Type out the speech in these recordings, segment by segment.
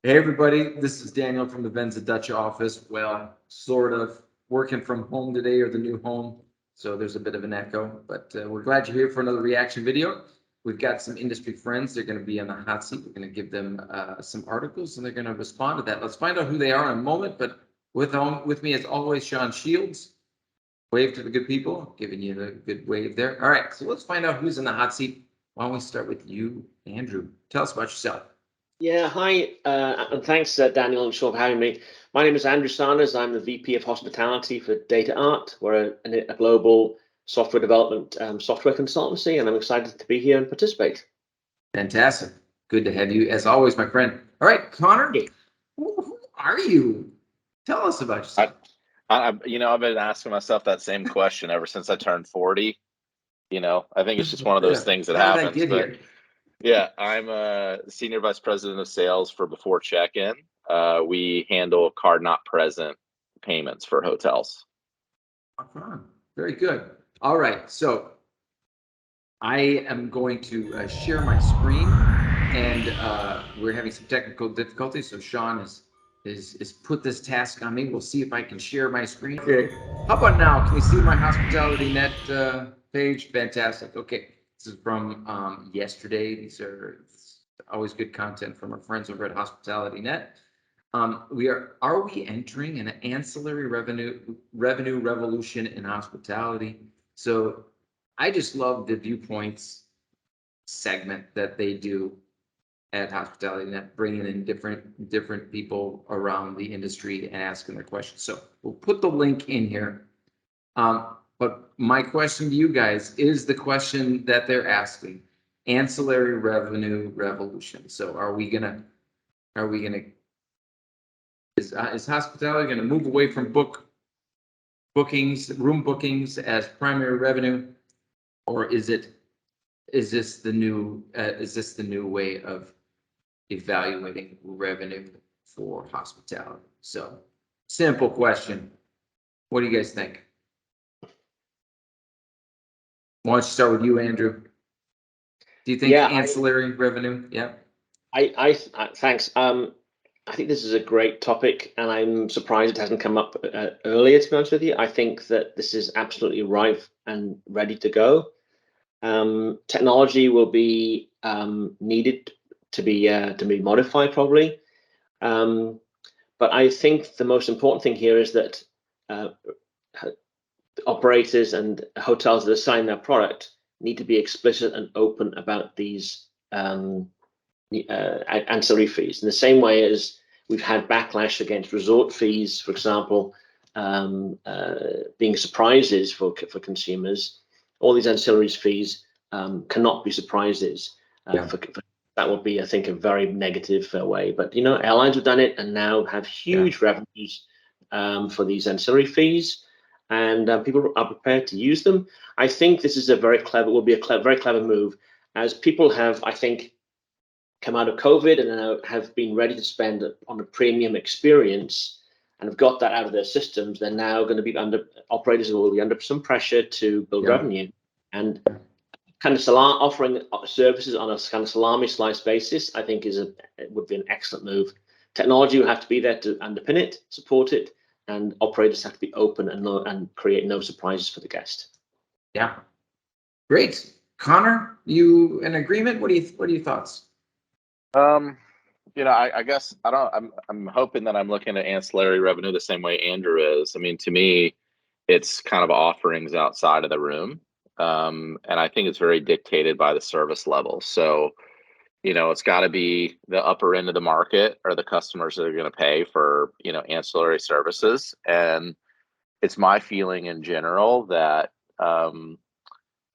Hey everybody, this is Daniel from the VENZA Dutch office. Well, sort of working from home today, or the new home. So there's a bit of an echo, but we're glad you're here for another reaction video. We've got some industry friends. They're going to be on the hot seat. We're going to give them some articles and they're going to respond to that. Let's find out who they are in a moment. But with me as always, Sean Shields. Wave to the good people, giving you the good wave there. All right, so let's find out who's in the hot seat. Why don't we start with you, Andrew? Tell us about yourself. Yeah, hi, and thanks, Daniel and Sean, for having me. My name is Andrew Sanders. I'm the VP of Hospitality for DataArt. We're a global software development software consultancy, and I'm excited to be here and participate. Fantastic. Good to have you, as always, my friend. All right, Connor, who are you? Tell us about yourself. I've been asking myself that same question ever since I turned 40. I think it's just one of those things that happens. But yeah, I'm a senior vice president of sales for Before Check-In. We handle card not present payments for hotels. Very good. All right, so I am going to share my screen, and we're having some technical difficulties. So Sean is put this task on me. We'll see if I can share my screen. Okay. How about now? Can we see my Hospitality Net page? Fantastic. Okay. This is from yesterday. These are always good content from our friends over at Hospitality Net. Are we entering an ancillary revenue revolution in hospitality? So I just love the viewpoints segment that they do at Hospitality Net, bringing in different people around the industry and asking their questions. So we'll put the link in here. But my question to you guys is the question that they're asking: ancillary revenue revolution. So is hospitality gonna move away from room bookings as primary revenue, or is this the new way of evaluating revenue for hospitality? So, simple question. What do you guys think? Why don't you start with you, Andrew? Do you think ancillary revenue? Yeah. Thanks. I think this is a great topic, and I'm surprised it hasn't come up earlier, to be honest with you. I think that this is absolutely ripe and ready to go. Technology will be needed to be modified probably, but I think the most important thing here is that operators and hotels that assign their product need to be explicit and open about these ancillary fees. In the same way as we've had backlash against resort fees, for example, being surprises for consumers, all these ancillary fees cannot be surprises. That would be, I think, a very negative way. But airlines have done it and now have huge revenues for these ancillary fees, and people are prepared to use them. I think this is very clever move, as people have, I think, come out of COVID and now have been ready to spend on a premium experience and have got that out of their systems. They're now going to be operators will be under some pressure to build revenue, and kind of offering services on a kind of salami slice basis, I think would be an excellent move. Technology will have to be there to underpin it, support it, and operators have to be open and create no surprises for the guest. Yeah, great. Connor, you in agreement? What are your thoughts? I guess I'm hoping that I'm looking at ancillary revenue the same way Andrew is. I mean, to me, it's kind of offerings outside of the room. And I think it's very dictated by the service level. So, it's got to be the upper end of the market or the customers that are going to pay for, ancillary services. And it's my feeling in general that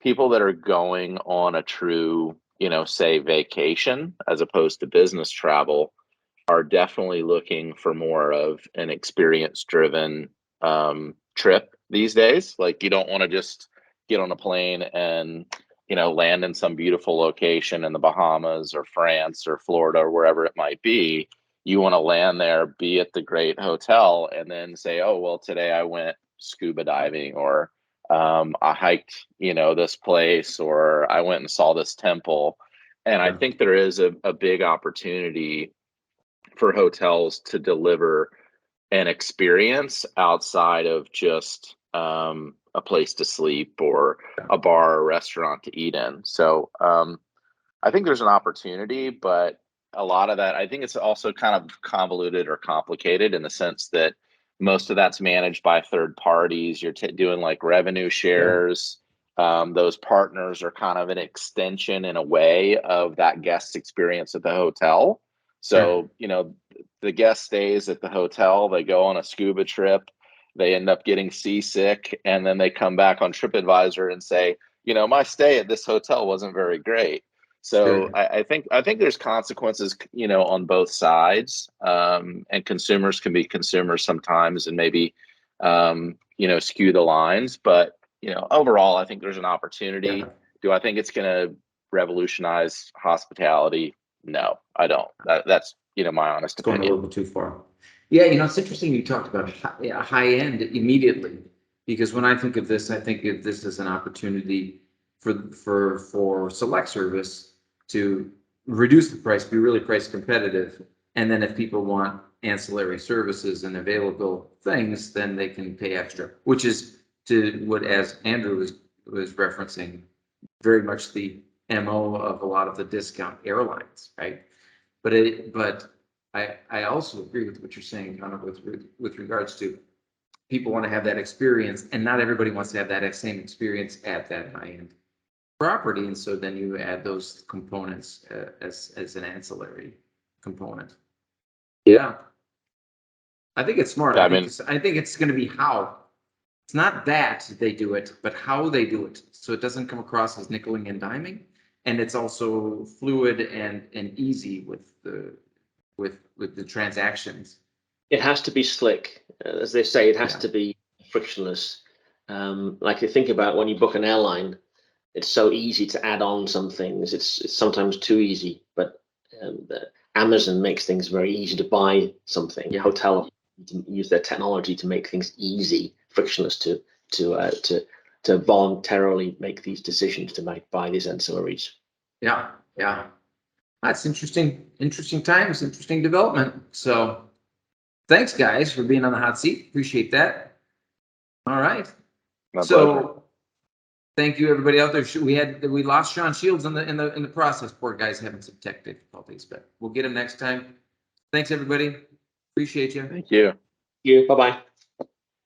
people that are going on a true, say vacation as opposed to business travel are definitely looking for more of an experience-driven trip these days. Like, you don't want to just get on a plane and land in some beautiful location in the Bahamas or France or Florida or wherever it might be. You want to land there, be at the great hotel, and then say, oh, well, today I went scuba diving, or I hiked, this place, or I went and saw this temple. And I think there is a big opportunity for hotels to deliver an experience outside of just a place to sleep or a bar or restaurant to eat in. So I think there's an opportunity, but a lot of that, I think it's also kind of convoluted or complicated in the sense that most of that's managed by third parties. You're doing like revenue shares. Those partners are kind of an extension in a way of that guest experience at the hotel. So, you know, the guest stays at the hotel, they go on a scuba trip, they end up getting seasick, and then they come back on TripAdvisor and say, you know, my stay at this hotel wasn't very great. So I think there's consequences, you know, on both sides, and consumers can be consumers sometimes and maybe, you know, skew the lines. But, you know, overall, I think there's an opportunity. Do I think it's going to revolutionize hospitality? No, I don't. That's, you know, my honest opinion. Going a little too far. Yeah, you know, it's interesting you talked about high end immediately, because when I think of this, I think of this as an opportunity for select service to reduce the price, be really price competitive, and then if people want ancillary services and available things, then they can pay extra, which is to what, as Andrew was referencing, very much the MO of a lot of the discount airlines, right? But I also agree with what you're saying, kind of with regards to people want to have that experience, and not everybody wants to have that same experience at that high end property, and so then you add those components as an ancillary component. Yeah, I think it's smart. Yeah, I think it's going to be how. It's not that they do it, but how they do it, so it doesn't come across as nickeling and diming, and it's also fluid and easy with the transactions. It has to be slick, as they say. It has to be frictionless. Like you think about when you book an airline, it's so easy to add on some things. It's sometimes too easy, but Amazon makes things very easy to buy something. Hotel use their technology to make things easy, frictionless to voluntarily make these decisions to buy these ancillaries. Yeah, that's interesting times, interesting development. So thanks guys for being on the hot seat. Appreciate that. All right. My pleasure. Thank you everybody out there. We lost Sean Shields in the process. Poor guy's having some tech difficulties, but we'll get him next time. Thanks everybody. Appreciate you. Thank you. Thank you. Bye-bye.